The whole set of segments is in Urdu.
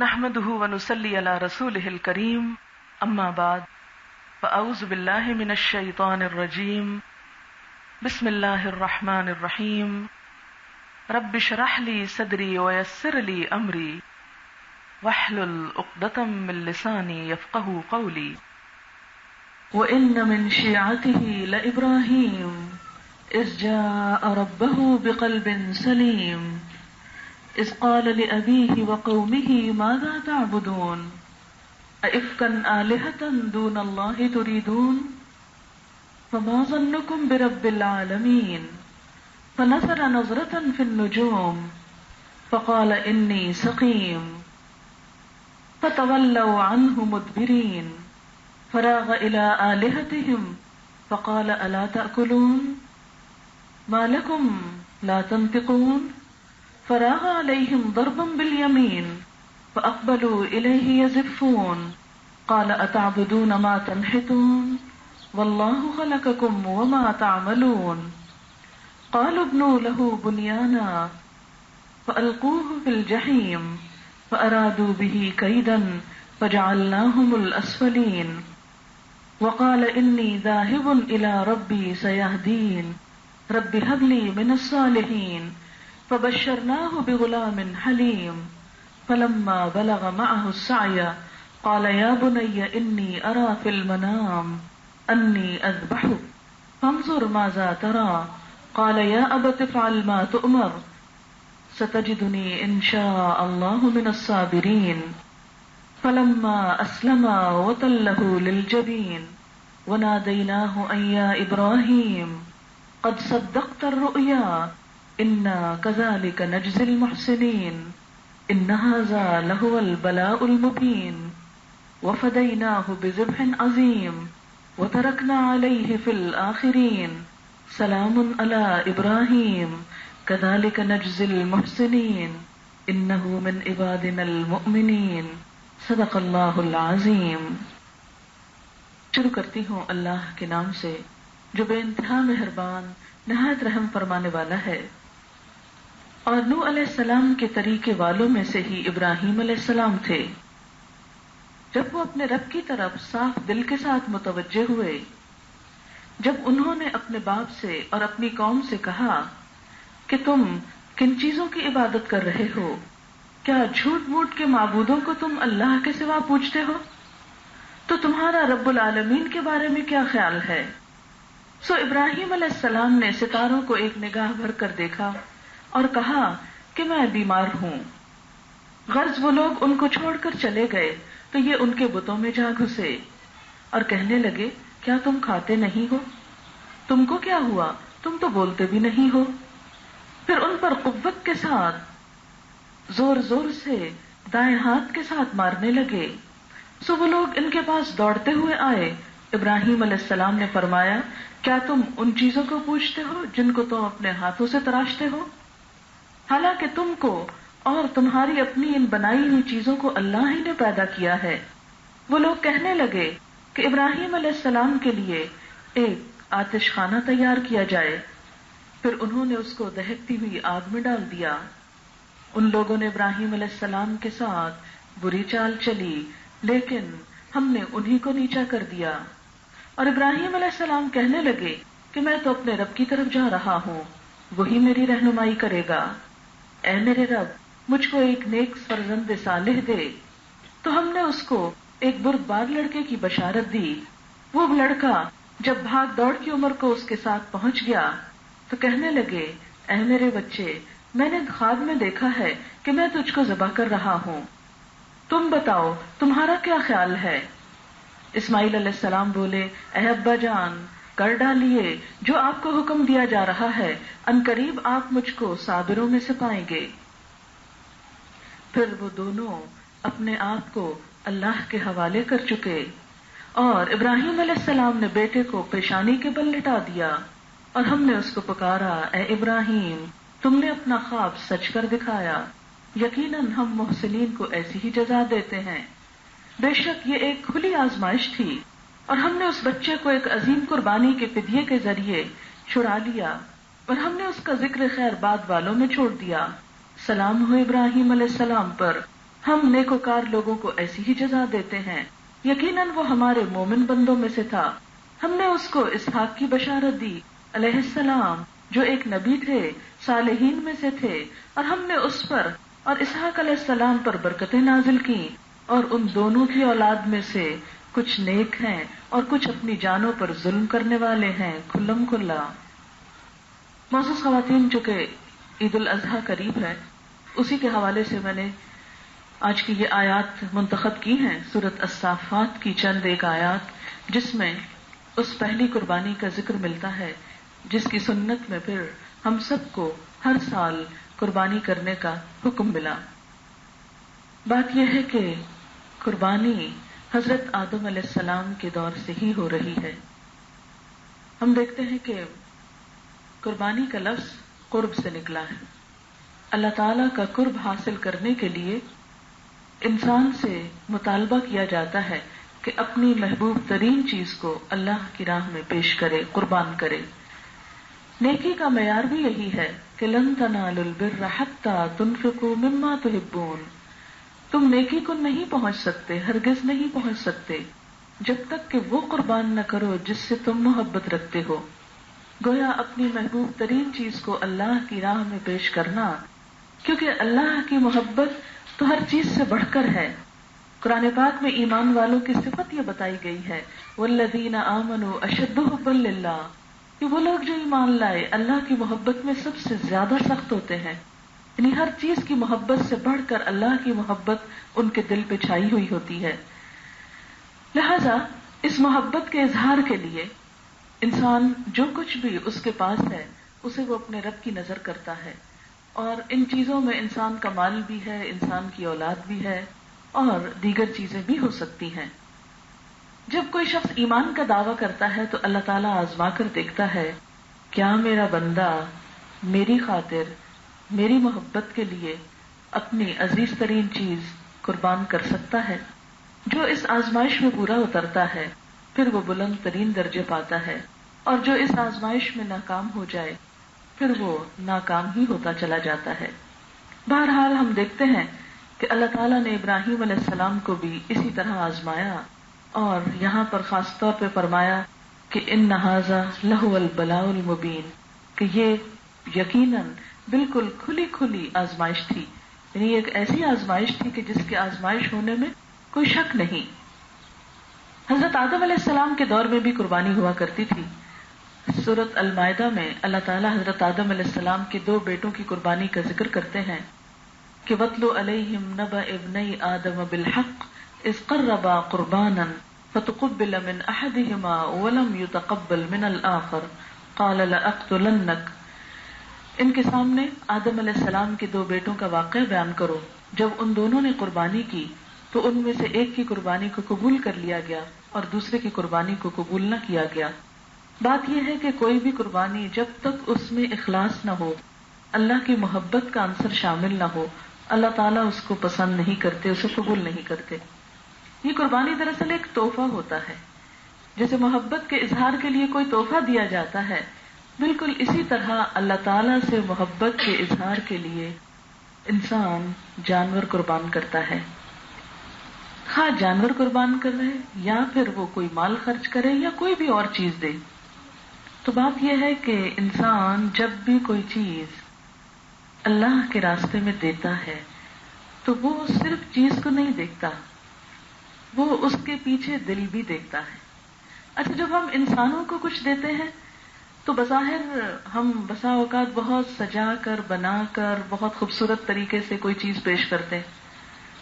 نحمده ونصلي على رسوله الكريم اما بعد فاعوذ بالله من الشيطان الرجيم بسم الله الرحمن الرحيم رب اشرح لي صدري ويسر لي امري واحلل عقدة من لساني يفقهوا قولي وان من شيعته لابراهيم اذ جاء ربه بقلب سليم اذ قال لأبيه وقومه ماذا تعبدون أئفكا آلهة دون الله تريدون فما ظنكم برب العالمين فنظر نظرة في النجوم فقال إني سقيم فتولوا عنه مدبرين فراغ إلى آلهتهم فقال ألا تأكلون ما لكم لا تنطقون فراغ عليهم ضربا باليمين فأقبلوا إليه يزفون قال أتعبدون ما تنحتون والله خلقكم وما تعملون قالوا ابنوا له بنيانا فألقوه في الجحيم فأرادوا به كيدا فجعلناهم الأسفلين وقال إني ذاهب إلى ربي سيهدين رب هب لي من الصالحين فبشرناه بغلام حليم فلما بلغ معه السعي قال يا بني إني أرى في المنام أني أذبحك فانظر ماذا ترى قال يا أبت افعل ما تؤمر ستجدني إن شاء الله من الصابرين فلما أسلما وتله للجبين وناديناه أن يا إبراهيم قد صدقت الرؤيا إنا كذلك نجزي المحسنين إن هذا لهو البلاء المبين وفديناه بذبح عظيم وتركنا عليه في الآخرين سلام على إبراهيم كذلك نجزي المحسنين إنه من عبادنا المؤمنين صدق اللہ العظیم۔ شروع کرتی ہوں اللہ کے نام سے جو بے انتہا مہربان نہایت رحم فرمانے والا ہے۔ اور نوح علیہ السلام کے طریقے والوں میں سے ہی ابراہیم علیہ السلام تھے۔ جب وہ اپنے رب کی طرف صاف دل کے ساتھ متوجہ ہوئے، جب انہوں نے اپنے باپ سے اور اپنی قوم سے کہا کہ تم کن چیزوں کی عبادت کر رہے ہو، کیا جھوٹ موٹ کے معبودوں کو تم اللہ کے سوا پوجتے ہو، تو تمہارا رب العالمین کے بارے میں کیا خیال ہے؟ سو ابراہیم علیہ السلام نے ستاروں کو ایک نگاہ بھر کر دیکھا اور کہا کہ میں بیمار ہوں۔ غرض وہ لوگ ان کو چھوڑ کر چلے گئے تو یہ ان کے بتوں میں جا گھسے اور کہنے لگے کیا تم کھاتے نہیں ہو؟ تم کو کیا ہوا؟ تم تو بولتے بھی نہیں ہو۔ پھر ان پر قوت کے ساتھ زور زور سے دائیں ہاتھ کے ساتھ مارنے لگے۔ سو وہ لوگ ان کے پاس دوڑتے ہوئے آئے۔ ابراہیم علیہ السلام نے فرمایا کیا تم ان چیزوں کو پوجتے ہو جن کو تم اپنے ہاتھوں سے تراشتے ہو، حالانکہ تم کو اور تمہاری اپنی ان بنائی ہوئی چیزوں کو اللہ ہی نے پیدا کیا ہے۔ وہ لوگ کہنے لگے کہ ابراہیم علیہ السلام کے لیے ایک آتش خانہ تیار کیا جائے۔ پھر انہوں نے اس کو دہکتی ہوئی آگ میں ڈال دیا۔ ان لوگوں نے ابراہیم علیہ السلام کے ساتھ بری چال چلی، لیکن ہم نے انہی کو نیچا کر دیا۔ اور ابراہیم علیہ السلام کہنے لگے کہ میں تو اپنے رب کی طرف جا رہا ہوں، وہی میری رہنمائی کرے گا۔ اے میرے رب، مجھ کو ایک نیک فرزند صالح دے۔ تو ہم نے اس کو ایک بردبار لڑکے کی بشارت دی۔ وہ لڑکا جب بھاگ دوڑ کی عمر کو اس کے ساتھ پہنچ گیا تو کہنے لگے اے میرے بچے، میں نے خواب میں دیکھا ہے کہ میں تجھ کو ذبح کر رہا ہوں، تم بتاؤ تمہارا کیا خیال ہے؟ اسماعیل علیہ السلام بولے اے ابا جان، کر ڈالیے جو آپ کو حکم دیا جا رہا ہے، عنقریب آپ مجھ کو صابروں میں سے پائیں گے۔ پھر وہ دونوں اپنے آپ کو اللہ کے حوالے کر چکے اور ابراہیم علیہ السلام نے بیٹے کو پیشانی کے بل لٹا دیا اور ہم نے اس کو پکارا اے ابراہیم، تم نے اپنا خواب سچ کر دکھایا، یقیناً ہم محسنین کو ایسی ہی جزا دیتے ہیں۔ بے شک یہ ایک کھلی آزمائش تھی اور ہم نے اس بچے کو ایک عظیم قربانی کے فدیے کے ذریعے چھڑا لیا اور ہم نے اس کا ذکر خیر بعد والوں میں چھوڑ دیا۔ سلام ہو ابراہیم علیہ السلام پر ہم نیکوکار لوگوں کو ایسی ہی جزا دیتے ہیں، یقیناً وہ ہمارے مومن بندوں میں سے تھا۔ ہم نے اس کو اسحاق کی بشارت دی علیہ السلام، جو ایک نبی تھے، صالحین میں سے تھے، اور ہم نے اس پر اور اسحاق علیہ السلام پر برکتیں نازل کی، اور ان دونوں کی اولاد میں سے کچھ نیک ہیں اور کچھ اپنی جانوں پر ظلم کرنے والے ہیں، کھلم کھلا۔ معزز خواتین، چونکہ عید الاضحیٰ قریب ہے، اسی کے حوالے سے میں نے آج کی یہ آیات منتخب کی ہیں، سورۃ الصافات کی چند ایک آیات، جس میں اس پہلی قربانی کا ذکر ملتا ہے جس کی سنت میں پھر ہم سب کو ہر سال قربانی کرنے کا حکم ملا۔ بات یہ ہے کہ قربانی حضرت آدم علیہ السلام کے دور سے ہی ہو رہی ہے۔ ہم دیکھتے ہیں کہ قربانی کا لفظ قرب سے نکلا ہے۔ اللہ تعالیٰ کا قرب حاصل کرنے کے لیے انسان سے مطالبہ کیا جاتا ہے کہ اپنی محبوب ترین چیز کو اللہ کی راہ میں پیش کرے، قربان کرے۔ نیکی کا معیار بھی یہی ہے کہ لن تنالوا البر حتی تنفقوا مما تحبون، تم نیکی کو نہیں پہنچ سکتے، ہرگز نہیں پہنچ سکتے جب تک کہ وہ قربان نہ کرو جس سے تم محبت رکھتے ہو۔ گویا اپنی محبوب ترین چیز کو اللہ کی راہ میں پیش کرنا، کیونکہ اللہ کی محبت تو ہر چیز سے بڑھ کر ہے۔ قرآن پاک میں ایمان والوں کی صفت یہ بتائی گئی ہے، والذین آمنوا اشد حبا للہ، کہ وہ لوگ جو ایمان لائے اللہ کی محبت میں سب سے زیادہ سخت ہوتے ہیں، یعنی ہر چیز کی محبت سے بڑھ کر اللہ کی محبت ان کے دل پہ چھائی ہوئی ہوتی ہے۔ لہذا اس محبت کے اظہار کے لیے انسان جو کچھ بھی اس کے پاس ہے اسے وہ اپنے رب کی نظر کرتا ہے، اور ان چیزوں میں انسان کا مال بھی ہے، انسان کی اولاد بھی ہے، اور دیگر چیزیں بھی ہو سکتی ہیں۔ جب کوئی شخص ایمان کا دعویٰ کرتا ہے تو اللہ تعالیٰ آزما کر دیکھتا ہے کیا میرا بندہ میری خاطر، میری محبت کے لیے اپنی عزیز ترین چیز قربان کر سکتا ہے۔ جو اس آزمائش میں پورا اترتا ہے پھر وہ بلند ترین درجے پاتا ہے، اور جو اس آزمائش میں ناکام ہو جائے پھر وہ ناکام ہی ہوتا چلا جاتا ہے۔ بہرحال ہم دیکھتے ہیں کہ اللہ تعالیٰ نے ابراہیم علیہ السلام کو بھی اسی طرح آزمایا، اور یہاں پر خاص طور پہ فرمایا کہ ان ھذا لہو البلاء المبین، کہ یہ یقیناً بالکل کھلی کھلی آزمائش تھی، یعنی ایک ایسی آزمائش تھی کہ جس کے آزمائش ہونے میں کوئی شک نہیں۔ حضرت آدم علیہ السلام کے دور میں بھی قربانی ہوا کرتی تھی۔ سورۃ المائدہ میں اللہ تعالیٰ حضرت آدم علیہ السلام کے 2 بیٹوں کی قربانی کا ذکر کرتے ہیں کہ وَاتْلُ عَلَيْهِمْ نَبَأَ ابْنَيْ آدَمَ بِالْحَقِّ إِذْ قَرَّبَا قُرْبَانًا فَتُقُبِّلَ مِنْ أَحَدِهِمَا وَلَمْ يُتَقَبَّلْ مِنَ الْآخَرِ قَالَ لَأَقْتُلَنَّكَ۔ ان کے سامنے آدم علیہ السلام کے 2 بیٹوں کا واقعہ بیان کرو۔ جب ان دونوں نے قربانی کی تو ان میں سے ایک کی قربانی کو قبول کر لیا گیا اور دوسرے کی قربانی کو قبول نہ کیا گیا۔ بات یہ ہے کہ کوئی بھی قربانی جب تک اس میں اخلاص نہ ہو، اللہ کی محبت کا عنصر شامل نہ ہو، اللہ تعالیٰ اس کو پسند نہیں کرتے، اسے قبول نہیں کرتے۔ یہ قربانی دراصل ایک تحفہ ہوتا ہے، جیسے محبت کے اظہار کے لیے کوئی تحفہ دیا جاتا ہے، بالکل اسی طرح اللہ تعالیٰ سے محبت کے اظہار کے لیے انسان جانور قربان کرتا ہے۔ خواہ جانور قربان کر رہے یا پھر وہ کوئی مال خرچ کرے یا کوئی بھی اور چیز دے۔ تو بات یہ ہے کہ انسان جب بھی کوئی چیز اللہ کے راستے میں دیتا ہے تو وہ صرف چیز کو نہیں دیکھتا، وہ اس کے پیچھے دل بھی دیکھتا ہے۔ اچھا، جب ہم انسانوں کو کچھ دیتے ہیں تو بظاہر ہم بسا اوقات بہت سجا کر، بنا کر، بہت خوبصورت طریقے سے کوئی چیز پیش کرتے ہیں،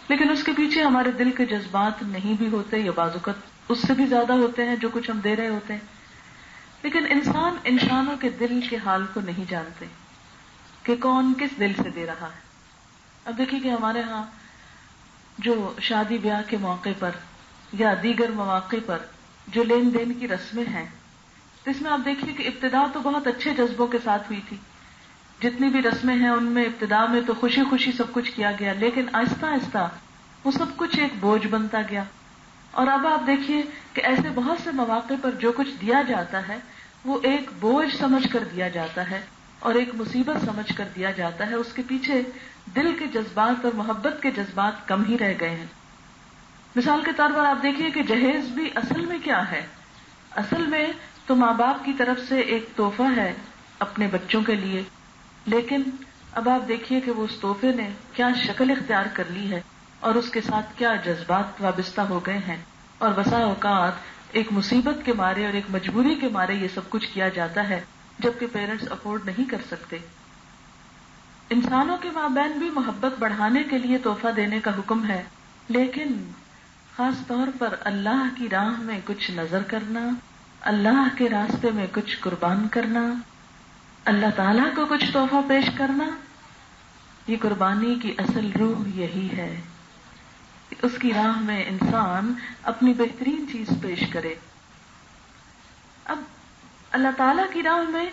لیکن اس کے پیچھے ہمارے دل کے جذبات نہیں بھی ہوتے، یا بعض اوقات اس سے بھی زیادہ ہوتے ہیں جو کچھ ہم دے رہے ہوتے ہیں۔ لیکن انسانوں کے دل کے حال کو نہیں جانتے کہ کون کس دل سے دے رہا ہے۔ اب دیکھیے کہ ہمارے ہاں جو شادی بیاہ کے موقع پر یا دیگر مواقع پر جو لین دین کی رسمیں ہیں، تو اس میں آپ دیکھیے کہ ابتدا تو بہت اچھے جذبوں کے ساتھ ہوئی تھی، جتنی بھی رسمیں ہیں ان میں ابتدا میں تو خوشی خوشی سب کچھ کیا گیا، لیکن آہستہ آہستہ وہ سب کچھ ایک بوجھ بنتا گیا۔ اور اب آپ دیکھیے کہ ایسے بہت سے مواقع پر جو کچھ دیا جاتا ہے وہ ایک بوجھ سمجھ کر دیا جاتا ہے اور ایک مصیبت سمجھ کر دیا جاتا ہے، اس کے پیچھے دل کے جذبات اور محبت کے جذبات کم ہی رہ گئے ہیں۔ مثال کے طور پر آپ دیکھیے کہ جہیز بھی اصل میں کیا ہے؟ اصل میں تو ماں باپ کی طرف سے ایک تحفہ ہے اپنے بچوں کے لیے، لیکن اب آپ دیکھیے کہ وہ اس تحفے نے کیا شکل اختیار کر لی ہے اور اس کے ساتھ کیا جذبات وابستہ ہو گئے ہیں، اور بسا اوقات ایک مصیبت کے مارے اور ایک مجبوری کے مارے یہ سب کچھ کیا جاتا ہے، جبکہ پیرنٹس افورڈ نہیں کر سکتے۔ انسانوں کے مابین بھی محبت بڑھانے کے لیے تحفہ دینے کا حکم ہے، لیکن خاص طور پر اللہ کی راہ میں کچھ نظر کرنا، اللہ کے راستے میں کچھ قربان کرنا، اللہ تعالیٰ کو کچھ تحفہ پیش کرنا، یہ قربانی کی اصل روح یہی ہے کہ اس کی راہ میں انسان اپنی بہترین چیز پیش کرے۔ اب اللہ تعالیٰ کی راہ میں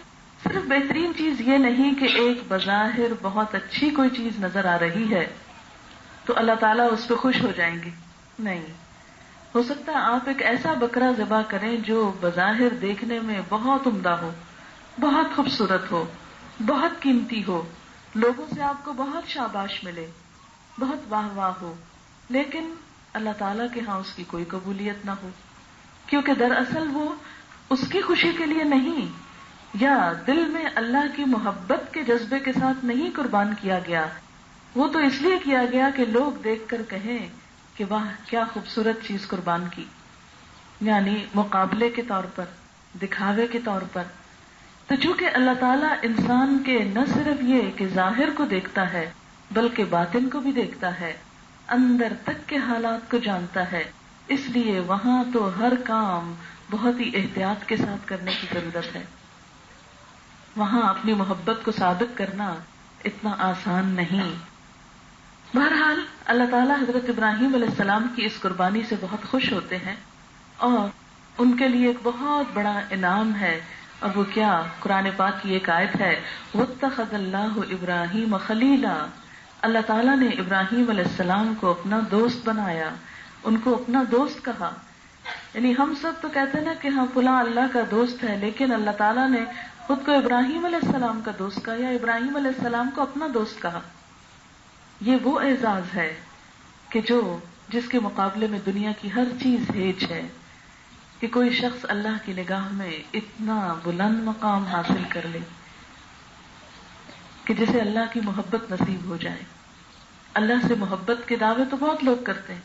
صرف بہترین چیز یہ نہیں کہ ایک بظاہر بہت اچھی کوئی چیز نظر آ رہی ہے تو اللہ تعالیٰ اس پہ خوش ہو جائیں گے، نہیں۔ ہو سکتا ہے آپ ایک ایسا بکرا ذبح کریں جو بظاہر دیکھنے میں بہت عمدہ ہو، بہت خوبصورت ہو، بہت قیمتی ہو، لوگوں سے آپ کو بہت شاباش ملے، بہت واہ واہ ہو، لیکن اللہ تعالیٰ کے ہاں اس کی کوئی قبولیت نہ ہو، کیونکہ دراصل وہ اس کی خوشی کے لیے نہیں، یا دل میں اللہ کی محبت کے جذبے کے ساتھ نہیں قربان کیا گیا، وہ تو اس لیے کیا گیا کہ لوگ دیکھ کر کہیں کہ واہ کیا خوبصورت چیز قربان کی، یعنی مقابلے کے طور پر، دکھاوے کے طور پر۔ تو چونکہ اللہ تعالیٰ انسان کے نہ صرف یہ کہ ظاہر کو دیکھتا ہے بلکہ باطن کو بھی دیکھتا ہے، اندر تک کے حالات کو جانتا ہے، اس لیے وہاں تو ہر کام بہت ہی احتیاط کے ساتھ کرنے کی ضرورت ہے۔ وہاں اپنی محبت کو ثابت کرنا اتنا آسان نہیں۔ بہرحال اللہ تعالیٰ حضرت ابراہیم علیہ السلام کی اس قربانی سے بہت خوش ہوتے ہیں، اور ان کے لیے ایک بہت بڑا انعام ہے، اور وہ کیا؟ قرآن پاک کی ایک آیت ہے، وَاتَّخَذَ اللَّهُ إِبْرَاهِيمَ خَلِيلًا، اللہ تعالیٰ نے ابراہیم علیہ السلام کو اپنا دوست بنایا، ان کو اپنا دوست کہا۔ یعنی ہم سب تو کہتے ہیں نا کہ ہاں فلاں اللہ کا دوست ہے، لیکن اللہ تعالیٰ نے خود کو ابراہیم علیہ السلام کا دوست کہا، یا ابراہیم علیہ السلام کو اپنا دوست کہا۔ یہ وہ اعزاز ہے کہ جس کے مقابلے میں دنیا کی ہر چیز ہیج ہے، کہ کوئی شخص اللہ کی نگاہ میں اتنا بلند مقام حاصل کر لے کہ جسے اللہ کی محبت نصیب ہو جائے۔ اللہ سے محبت کے دعوے تو بہت لوگ کرتے ہیں،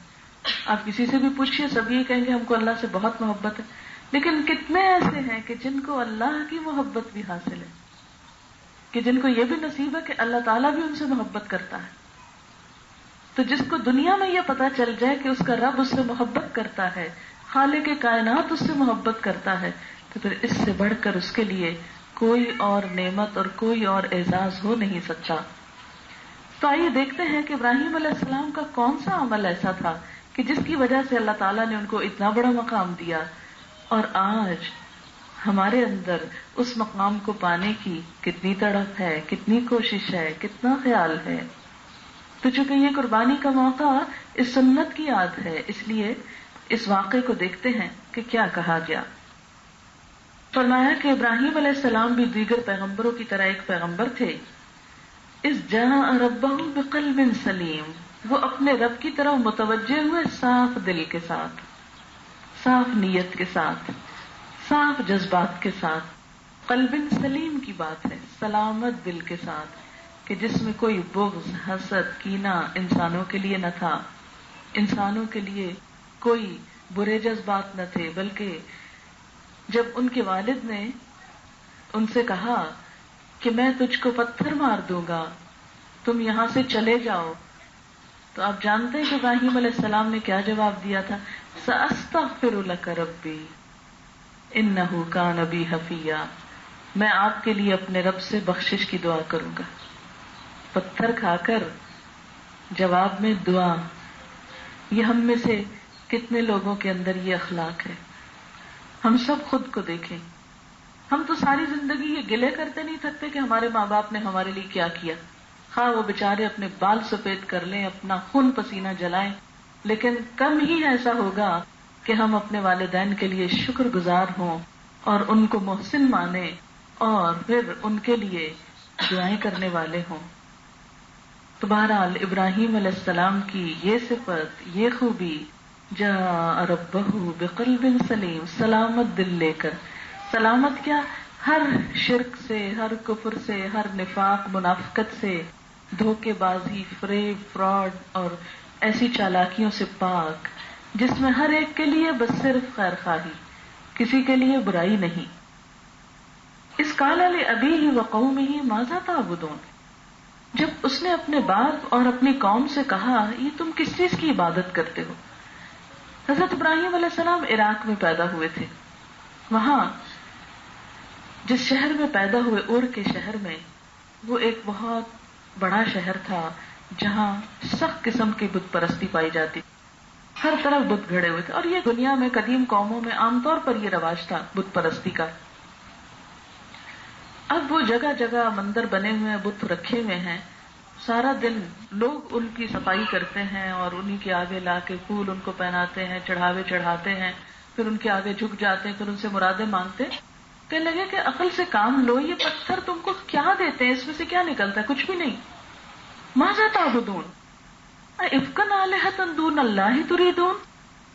آپ کسی سے بھی پوچھئے سب یہ کہیں گے ہم کو اللہ سے بہت محبت ہے، لیکن کتنے ایسے ہیں کہ جن کو اللہ کی محبت بھی حاصل ہے، کہ جن کو یہ بھی نصیب ہے کہ اللہ تعالیٰ بھی ان سے محبت کرتا ہے۔ تو جس کو دنیا میں یہ پتا چل جائے کہ اس کا رب اس سے محبت کرتا ہے، خالق کائنات اس سے محبت کرتا ہے، تو پھر اس سے بڑھ کر اس کے لیے کوئی اور نعمت اور کوئی اور اعزاز ہو نہیں سکتا۔ تو آئیے دیکھتے ہیں کہ ابراہیم علیہ السلام کا کون سا عمل ایسا تھا کہ جس کی وجہ سے اللہ تعالیٰ نے ان کو اتنا بڑا مقام دیا، اور آج ہمارے اندر اس مقام کو پانے کی کتنی تڑپ ہے، کتنی کوشش ہے، کتنا خیال ہے۔ تو چونکہ یہ قربانی کا موقع اس سنت کی یاد ہے، اس لیے اس واقعے کو دیکھتے ہیں کہ کیا کہا گیا۔ فرمایا کہ ابراہیم علیہ السلام بھی دیگر پیغمبروں کی طرح ایک پیغمبر تھے۔ اذ جاء ربہ بقلب سلیم، وہ اپنے رب کی طرف متوجہ ہوئے صاف دل کے ساتھ، صاف نیت کے ساتھ، صاف جذبات کے ساتھ۔ قلب سلیم کی بات ہے، سلامت دل کے ساتھ، کہ جس میں کوئی بغض، حسد، کینہ انسانوں کے لیے نہ تھا، انسانوں کے لیے کوئی برے جذبات نہ تھے، بلکہ جب ان کے والد نے ان سے کہا کہ میں تجھ کو پتھر مار دوں گا، تم یہاں سے چلے جاؤ، تو آپ جانتے ہیں کہ ابراہیم علیہ السلام نے کیا جواب دیا تھا؟ سأستغفر لک ربی انہ کان بی حفیا، میں آپ کے لیے اپنے رب سے بخشش کی دعا کروں گا۔ پتھر کھا کر جواب میں دعا، یہ ہم میں سے کتنے لوگوں کے اندر یہ اخلاق ہے؟ ہم سب خود کو دیکھیں، ہم تو ساری زندگی یہ گلے کرتے نہیں تھکتے کہ ہمارے ماں باپ نے ہمارے لیے کیا کیا، خواہ وہ بےچارے اپنے بال سفید کر لیں، اپنا خون پسینہ جلائیں، لیکن کم ہی ایسا ہوگا کہ ہم اپنے والدین کے لیے شکر گزار ہوں اور ان کو محسن مانیں اور پھر ان کے لیے دعائیں کرنے والے ہوں۔ تو بہرحال ابراہیم علیہ السلام کی یہ صفت، یہ خوبی، جاء ربہ بقلب سلیم، سلامت دل لے کر. سلامت کیا؟ ہر شرک سے، ہر کفر سے، ہر نفاق منافقت سے، دھوکے بازی، فریب، فراڈ اور ایسی چالاکیوں سے پاک، جس میں ہر ایک کے لیے بس صرف خیر خواہی، کسی کے لیے برائی نہیں. اس قال لأبیہ وقومہ ماذا تعبدون، جب اس نے اپنے باپ اور اپنی قوم سے کہا یہ تم کس چیز کی عبادت کرتے ہو. حضرت ابراہیم علیہ السلام عراق میں پیدا ہوئے تھے. وہاں جس شہر میں پیدا ہوئے، اور کے شہر میں، وہ ایک بہت بڑا شہر تھا جہاں سخت قسم کی بت پرستی پائی جاتی، ہر طرف بت گھڑے ہوئے تھے. اور یہ دنیا میں قدیم قوموں میں عام طور پر یہ رواج تھا بت پرستی کا. اب وہ جگہ جگہ مندر بنے ہوئے ہیں، بت رکھے ہوئے ہیں. سارا دن لوگ ان کی صفائی کرتے ہیں اور انہی کے آگے لا کے پھول ان کو پہناتے ہیں، چڑھاوے چڑھاتے ہیں، پھر ان کے آگے جھک جاتے ہیں، پھر ان سے مرادیں مانگتے. کہ لگے کہ عقل سے کام لو، یہ پتھر تم کو کیا دیتے ہیں، اس میں سے کیا نکلتا ہے؟ کچھ بھی نہیں. ماذا تعبدون افکن آلہۃ دون اللہ تریدون،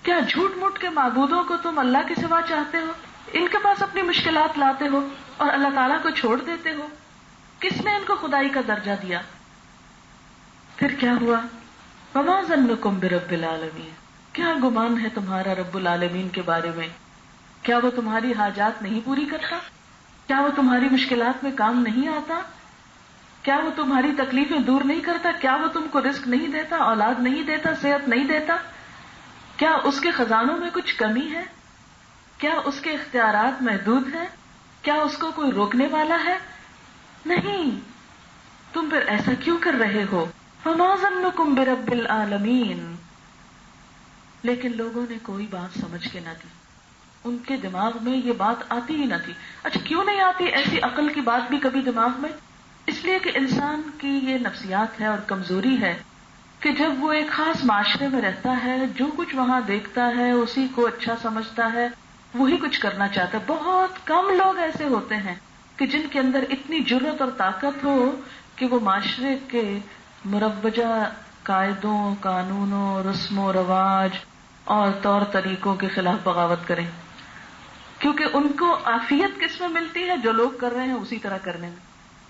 کیا جھوٹ موٹ کے معبودوں کو تم اللہ کے سوا چاہتے ہو؟ ان کے پاس اپنی مشکلات لاتے ہو اور اللہ تعالیٰ کو چھوڑ دیتے ہو. کس نے ان کو خدائی کا درجہ دیا؟ پھر کیا ہوا؟ وما ظنکم برب العالمین، کیا گمان ہے تمہارا رب العالمین کے بارے میں؟ کیا وہ تمہاری حاجات نہیں پوری کرتا؟ کیا وہ تمہاری مشکلات میں کام نہیں آتا؟ کیا وہ تمہاری تکلیفیں دور نہیں کرتا؟ کیا وہ تم کو رزق نہیں دیتا، اولاد نہیں دیتا، صحت نہیں دیتا؟ کیا اس کے خزانوں میں کچھ کمی ہے؟ کیا اس کے اختیارات محدود ہیں؟ کیا اس کو کوئی روکنے والا ہے؟ نہیں. تم پھر ایسا کیوں کر رہے ہو؟ فما ظنکم برب العالمین. لیکن لوگوں نے کوئی بات سمجھ کے نہ دی، ان کے دماغ میں یہ بات آتی ہی نہ تھی. اچھا کیوں نہیں آتی ایسی عقل کی بات بھی کبھی دماغ میں؟ اس لیے کہ انسان کی یہ نفسیات ہے اور کمزوری ہے کہ جب وہ ایک خاص معاشرے میں رہتا ہے، جو کچھ وہاں دیکھتا ہے اسی کو اچھا سمجھتا ہے، وہی کچھ کرنا چاہتا ہے. بہت کم لوگ ایسے ہوتے ہیں کہ جن کے اندر اتنی جرأت اور طاقت ہو کہ وہ معاشرے کے مروجہ قاعدوں، قانونوں، رسم و رواج اور طور طریقوں کے خلاف بغاوت کریں. کیونکہ ان کو عافیت کس میں ملتی ہے؟ جو لوگ کر رہے ہیں اسی طرح کرنے میں.